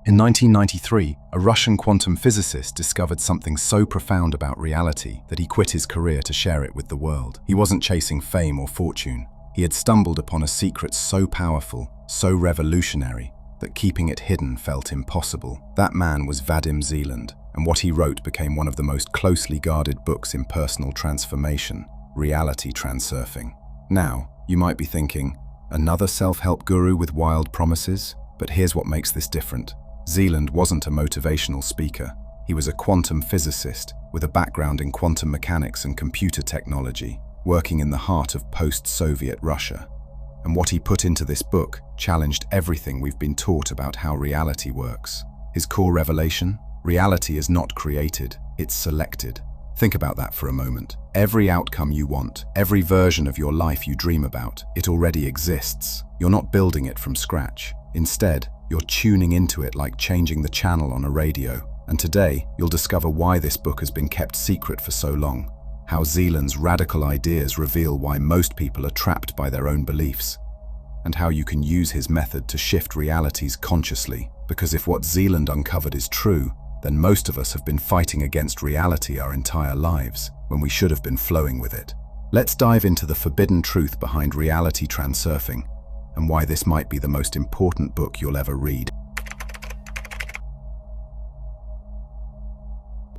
In 1993, a Russian quantum physicist discovered something so profound about reality that he quit his career to share it with the world. He wasn't chasing fame or fortune. He had stumbled upon a secret so powerful, so revolutionary, that keeping it hidden felt impossible. That man was Vadim Zeland, and what he wrote became one of the most closely guarded books in personal transformation, Reality Transurfing. Now, you might be thinking, another self-help guru with wild promises? But here's what makes this different. Zeland wasn't a motivational speaker. He was a quantum physicist with a background in quantum mechanics and computer technology, working in the heart of post-Soviet Russia. And what he put into this book challenged everything we've been taught about how reality works. His core revelation? Reality is not created, it's selected. Think about that for a moment. Every outcome you want, every version of your life you dream about, it already exists. You're not building it from scratch. Instead, you're tuning into it like changing the channel on a radio. And today, you'll discover why this book has been kept secret for so long. How Zeland's radical ideas reveal why most people are trapped by their own beliefs. And how you can use his method to shift realities consciously. Because if what Zeland uncovered is true, then most of us have been fighting against reality our entire lives, when we should have been flowing with it. Let's dive into the forbidden truth behind Reality Transurfing, and why this might be the most important book you'll ever read.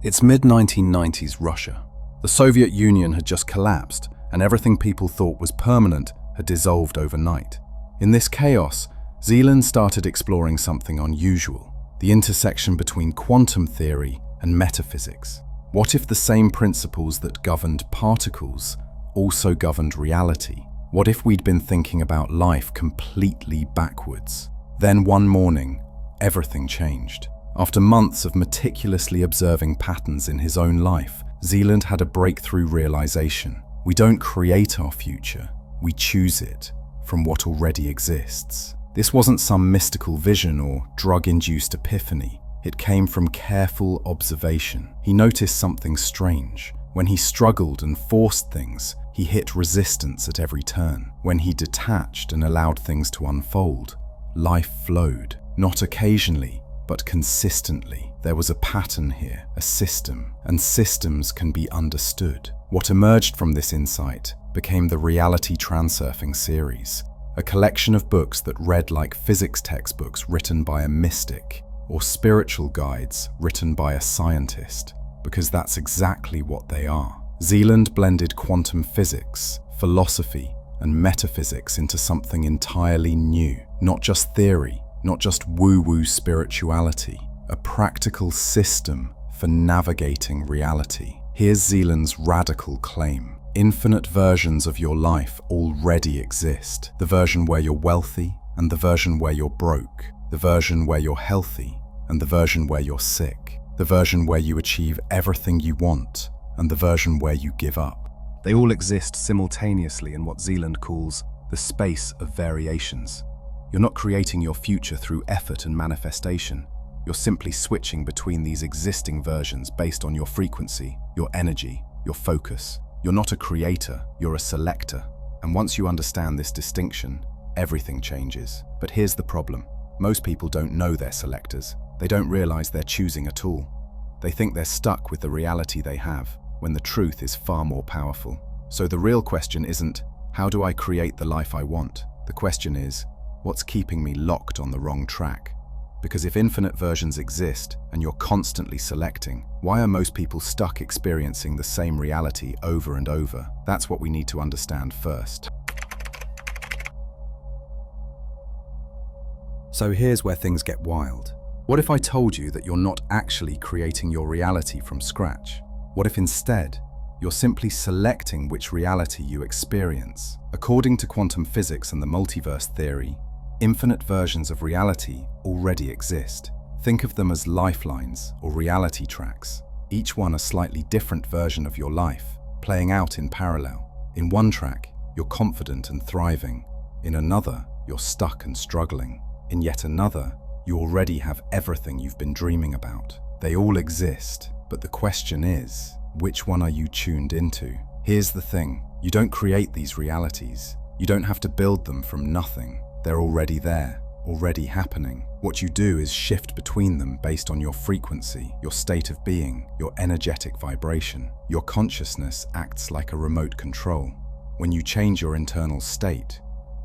It's mid-1990s Russia. The Soviet Union had just collapsed, and everything people thought was permanent had dissolved overnight. In this chaos, Zeland started exploring something unusual, the intersection between quantum theory and metaphysics. What if the same principles that governed particles also governed reality? What if we'd been thinking about life completely backwards? Then one morning, everything changed. After months of meticulously observing patterns in his own life, Zeland had a breakthrough realization. We don't create our future, we choose it from what already exists. This wasn't some mystical vision or drug-induced epiphany. It came from careful observation. He noticed something strange. When he struggled and forced things, he hit resistance at every turn. When he detached and allowed things to unfold, life flowed. Not occasionally, but consistently. There was a pattern here, a system, and systems can be understood. What emerged from this insight became the Reality Transurfing series, a collection of books that read like physics textbooks written by a mystic, or spiritual guides written by a scientist, because that's exactly what they are. Zeland blended quantum physics, philosophy, and metaphysics into something entirely new. Not just theory, not just woo-woo spirituality, a practical system for navigating reality. Here's Zeland's radical claim. Infinite versions of your life already exist. The version where you're wealthy and the version where you're broke. The version where you're healthy and the version where you're sick. The version where you achieve everything you want and the version where you give up. They all exist simultaneously in what Zeland calls the space of variations. You're not creating your future through effort and manifestation. You're simply switching between these existing versions based on your frequency, your energy, your focus. You're not a creator, you're a selector. And once you understand this distinction, everything changes. But here's the problem. Most people don't know they're selectors. They don't realize they're choosing at all. They think they're stuck with the reality they have, when the truth is far more powerful. So the real question isn't, how do I create the life I want? The question is, what's keeping me locked on the wrong track? Because if infinite versions exist and you're constantly selecting, why are most people stuck experiencing the same reality over and over? That's what we need to understand first. So here's where things get wild. What if I told you that you're not actually creating your reality from scratch? What if instead, you're simply selecting which reality you experience? According to quantum physics and the multiverse theory, infinite versions of reality already exist. Think of them as lifelines or reality tracks, each one a slightly different version of your life, playing out in parallel. In one track, you're confident and thriving. In another, you're stuck and struggling. In yet another, you already have everything you've been dreaming about. They all exist, but the question is, which one are you tuned into? Here's the thing, you don't create these realities. You don't have to build them from nothing. They're already there. already happening. What you do is shift between them based on your frequency, your state of being, your energetic vibration. Your consciousness acts like a remote control. When you change your internal state,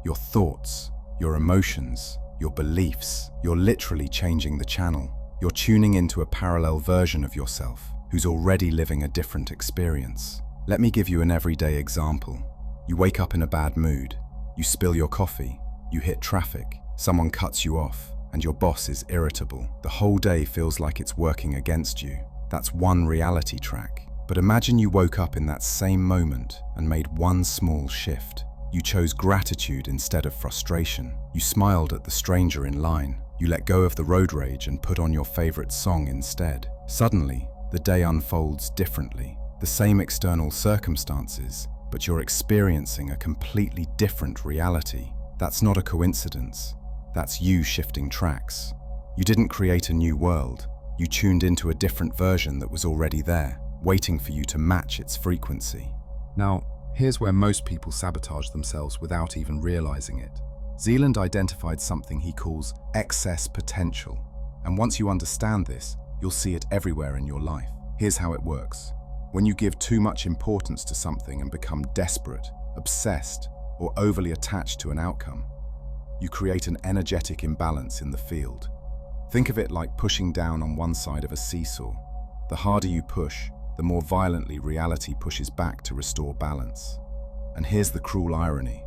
your thoughts, your emotions, your beliefs, you're literally changing the channel. You're tuning into a parallel version of yourself who's already living a different experience. Let me give you an everyday example. You wake up in a bad mood. You spill your coffee. You hit traffic. Someone cuts you off, and your boss is irritable. The whole day feels like it's working against you. That's one reality track. But imagine you woke up in that same moment and made one small shift. You chose gratitude instead of frustration. You smiled at the stranger in line. You let go of the road rage and put on your favorite song instead. Suddenly, the day unfolds differently. The same external circumstances, but you're experiencing a completely different reality. That's not a coincidence. That's you shifting tracks. You didn't create a new world. You tuned into a different version that was already there, waiting for you to match its frequency. Now, here's where most people sabotage themselves without even realizing it. Zeland identified something he calls excess potential. And once you understand this, you'll see it everywhere in your life. Here's how it works. When you give too much importance to something and become desperate, obsessed, or overly attached to an outcome, you create an energetic imbalance in the field. Think of it like pushing down on one side of a seesaw. The harder you push, the more violently reality pushes back to restore balance. And here's the cruel irony.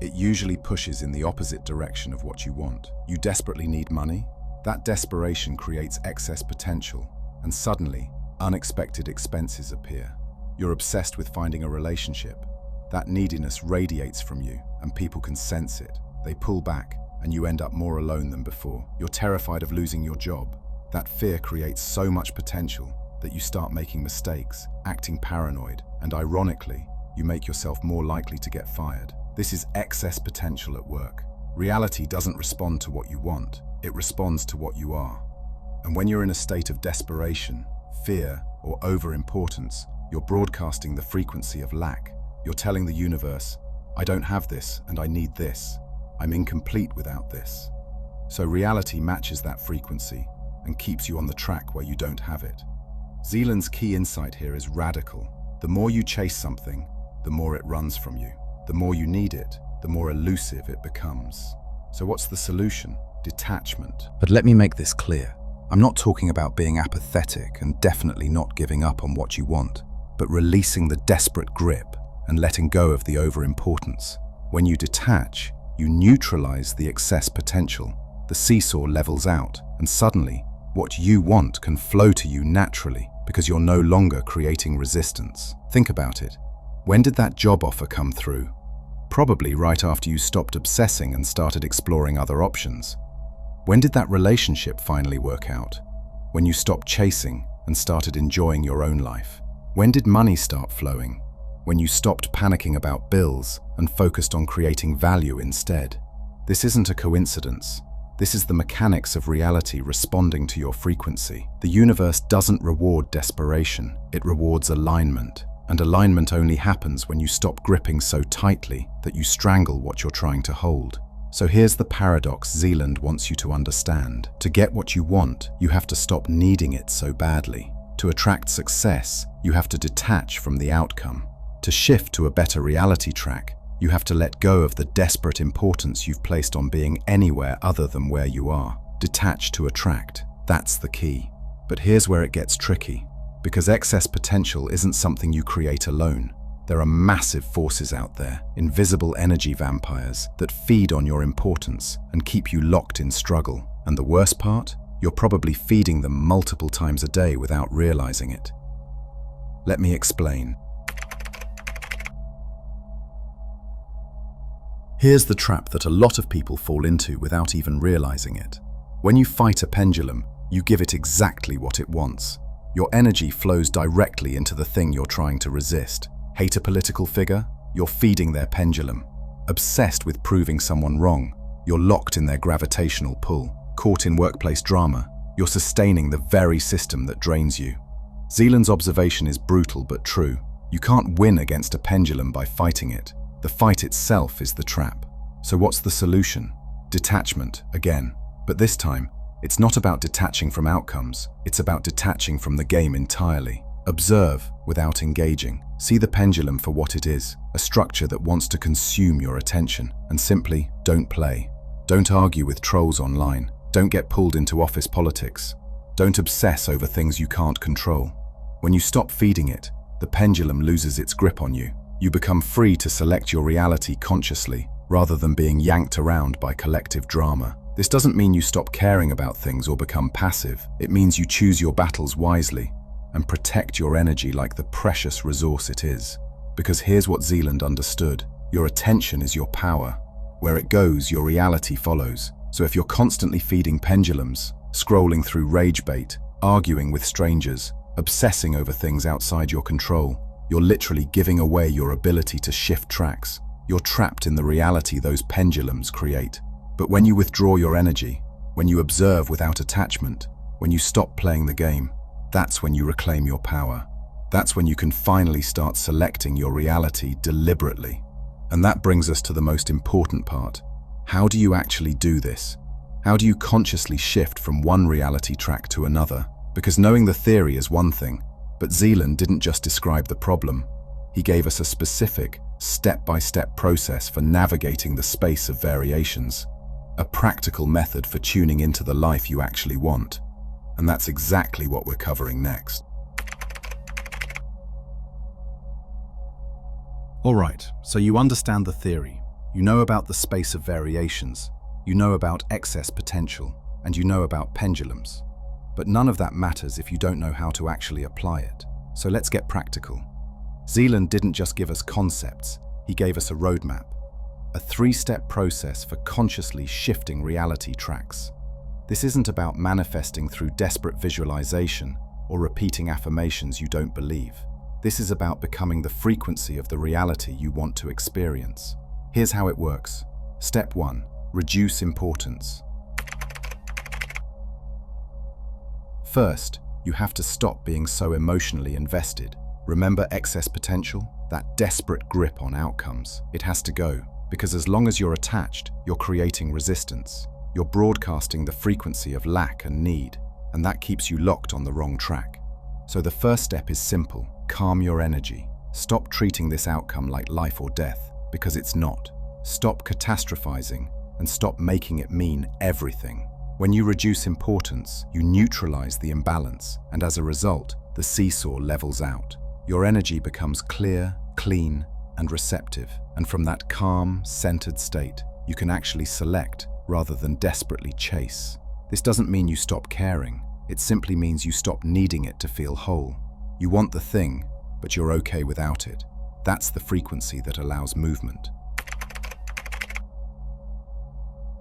It usually pushes in the opposite direction of what you want. You desperately need money. That desperation creates excess potential, and suddenly, unexpected expenses appear. You're obsessed with finding a relationship. That neediness radiates from you, and people can sense it. They pull back, and you end up more alone than before. You're terrified of losing your job. That fear creates so much potential that you start making mistakes, acting paranoid, and ironically, you make yourself more likely to get fired. This is excess potential at work. Reality doesn't respond to what you want, it responds to what you are. And when you're in a state of desperation, fear, or overimportance, you're broadcasting the frequency of lack. You're telling the universe, I don't have this and I need this. I'm incomplete without this. So reality matches that frequency and keeps you on the track where you don't have it. Zeland's key insight here is radical. The more you chase something, the more it runs from you. The more you need it, the more elusive it becomes. So what's the solution? Detachment. But let me make this clear. I'm not talking about being apathetic and definitely not giving up on what you want, but releasing the desperate grip and letting go of the overimportance. When you detach, you neutralize the excess potential. The seesaw levels out, and suddenly, what you want can flow to you naturally because you're no longer creating resistance. Think about it. When did that job offer come through? Probably right after you stopped obsessing and started exploring other options. When did that relationship finally work out? When you stopped chasing and started enjoying your own life. When did money start flowing? When you stopped panicking about bills and focused on creating value instead. This isn't a coincidence. This is the mechanics of reality responding to your frequency. The universe doesn't reward desperation, it rewards alignment. And alignment only happens when you stop gripping so tightly that you strangle what you're trying to hold. So here's the paradox Zeland wants you to understand. To get what you want, you have to stop needing it so badly. To attract success, you have to detach from the outcome. To shift to a better reality track, you have to let go of the desperate importance you've placed on being anywhere other than where you are. Detach to attract. That's the key. But here's where it gets tricky. Because excess potential isn't something you create alone. There are massive forces out there, invisible energy vampires, that feed on your importance and keep you locked in struggle. And the worst part? You're probably feeding them multiple times a day without realizing it. Let me explain. Here's the trap that a lot of people fall into without even realizing it. When you fight a pendulum, you give it exactly what it wants. Your energy flows directly into the thing you're trying to resist. Hate a political figure? You're feeding their pendulum. Obsessed with proving someone wrong? You're locked in their gravitational pull. Caught in workplace drama? You're sustaining the very system that drains you. Zeland's observation is brutal but true. You can't win against a pendulum by fighting it. The fight itself is the trap. So what's the solution? Detachment, again. But this time, it's not about detaching from outcomes, it's about detaching from the game entirely. Observe without engaging. See the pendulum for what it is, a structure that wants to consume your attention, and simply don't play. Don't argue with trolls online. Don't get pulled into office politics. Don't obsess over things you can't control. When you stop feeding it, the pendulum loses its grip on you. You become free to select your reality consciously, rather than being yanked around by collective drama. This doesn't mean you stop caring about things or become passive. It means you choose your battles wisely and protect your energy like the precious resource it is. Because here's what Zeland understood. Your attention is your power. Where it goes, your reality follows. So if you're constantly feeding pendulums, scrolling through rage bait, arguing with strangers, obsessing over things outside your control, you're literally giving away your ability to shift tracks. You're trapped in the reality those pendulums create. But when you withdraw your energy, when you observe without attachment, when you stop playing the game, that's when you reclaim your power. That's when you can finally start selecting your reality deliberately. And that brings us to the most important part. How do you actually do this? How do you consciously shift from one reality track to another? Because knowing the theory is one thing, but Zeland didn't just describe the problem. He gave us a specific, step-by-step process for navigating the space of variations. A practical method for tuning into the life you actually want. And that's exactly what we're covering next. Alright, so you understand the theory. You know about the space of variations. You know about excess potential. And you know about pendulums. But none of that matters if you don't know how to actually apply it. So let's get practical. Zeland didn't just give us concepts, he gave us a roadmap. A 3-step process for consciously shifting reality tracks. This isn't about manifesting through desperate visualization or repeating affirmations you don't believe. This is about becoming the frequency of the reality you want to experience. Here's how it works. Step 1. Reduce importance. First, you have to stop being so emotionally invested. Remember excess potential? That desperate grip on outcomes. It has to go, because as long as you're attached, you're creating resistance. You're broadcasting the frequency of lack and need, and that keeps you locked on the wrong track. So the first step is simple. Calm your energy. Stop treating this outcome like life or death, because it's not. Stop catastrophizing, and stop making it mean everything. When you reduce importance, you neutralize the imbalance, and as a result, the seesaw levels out. Your energy becomes clear, clean, and receptive. And from that calm, centered state, you can actually select rather than desperately chase. This doesn't mean you stop caring. It simply means you stop needing it to feel whole. You want the thing, but you're okay without it. That's the frequency that allows movement.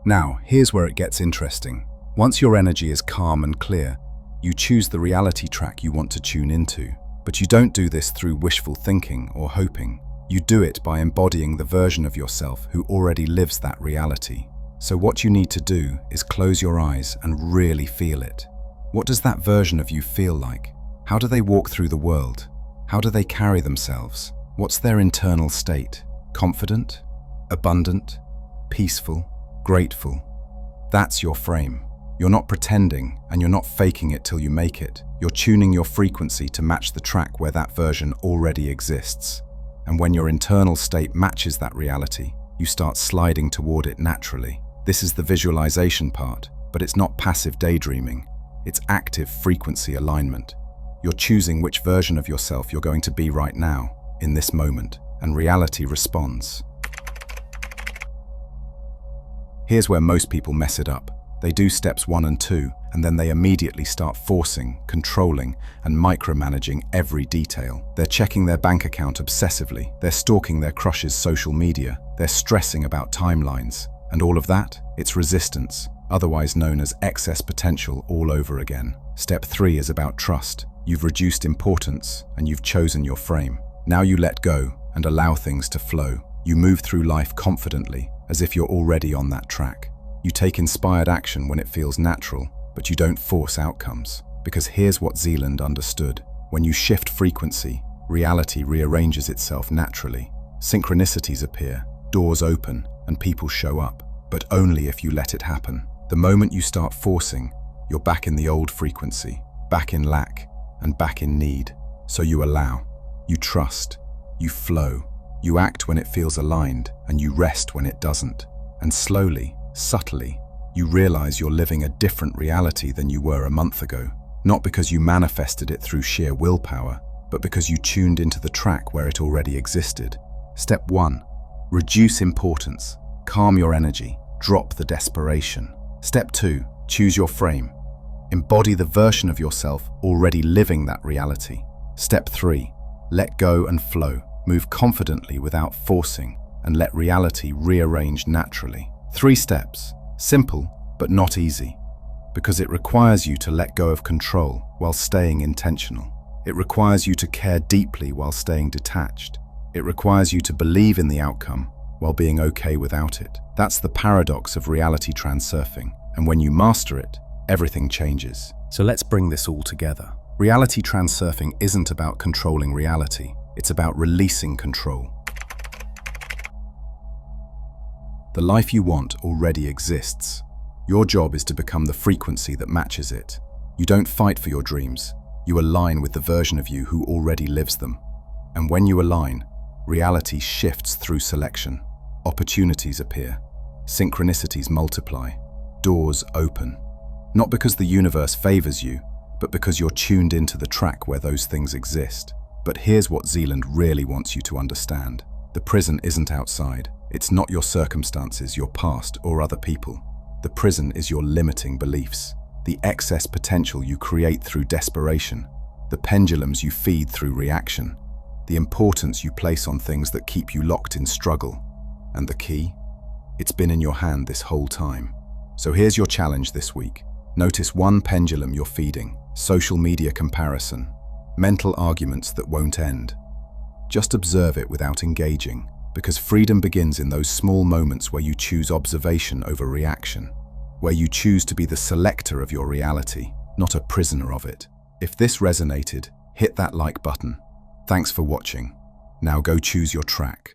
Now, here's where it gets interesting. Once your energy is calm and clear, you choose the reality track you want to tune into. But you don't do this through wishful thinking or hoping. You do it by embodying the version of yourself who already lives that reality. So what you need to do is close your eyes and really feel it. What does that version of you feel like? How do they walk through the world? How do they carry themselves? What's their internal state? Confident? Abundant? Peaceful? Grateful? That's your frame. You're not pretending, and you're not faking it till you make it. You're tuning your frequency to match the track where that version already exists. And when your internal state matches that reality, you start sliding toward it naturally. This is the visualization part, but it's not passive daydreaming. It's active frequency alignment. You're choosing which version of yourself you're going to be right now, in this moment, and reality responds. Here's where most people mess it up. They do steps 1 and 2, and then they immediately start forcing, controlling, and micromanaging every detail. They're checking their bank account obsessively. They're stalking their crush's social media. They're stressing about timelines. And all of that, it's resistance, otherwise known as excess potential all over again. Step 3 is about trust. You've reduced importance, and you've chosen your frame. Now you let go and allow things to flow. You move through life confidently, as if you're already on that track. You take inspired action when it feels natural, but you don't force outcomes. Because here's what Zeland understood. When you shift frequency, reality rearranges itself naturally. Synchronicities appear, doors open, and people show up. but only if you let it happen. The moment you start forcing, you're back in the old frequency, back in lack, and back in need. So you allow, you trust, you flow, you act when it feels aligned, and you rest when it doesn't. And slowly, subtly, you realize you're living a different reality than you were a month ago. Not because you manifested it through sheer willpower, but because you tuned into the track where it already existed. Step 1. Reduce importance. Calm your energy. Drop the desperation. Step 2. Choose your frame. Embody the version of yourself already living that reality. Step 3. Let go and flow. Move confidently without forcing, and let reality rearrange naturally. 3 steps. Simple, but not easy. Because it requires you to let go of control while staying intentional. It requires you to care deeply while staying detached. It requires you to believe in the outcome while being okay without it. That's the paradox of reality transurfing, and when you master it, everything changes. So let's bring this all together. Reality transurfing isn't about controlling reality, it's about releasing control. The life you want already exists. Your job is to become the frequency that matches it. You don't fight for your dreams. You align with the version of you who already lives them. And when you align, reality shifts through selection. Opportunities appear. Synchronicities multiply. Doors open. Not because the universe favors you, but because you're tuned into the track where those things exist. But here's what Zeland really wants you to understand. The prison isn't outside. It's not your circumstances, your past, or other people. The prison is your limiting beliefs, the excess potential you create through desperation, the pendulums you feed through reaction, the importance you place on things that keep you locked in struggle. And the key? It's been in your hand this whole time. So here's your challenge this week. Notice one pendulum you're feeding: social media comparison, mental arguments that won't end. Just observe it without engaging, because freedom begins in those small moments where you choose observation over reaction, where you choose to be the selector of your reality, not a prisoner of it. If this resonated, hit that like button. Thanks for watching. Now go choose your track.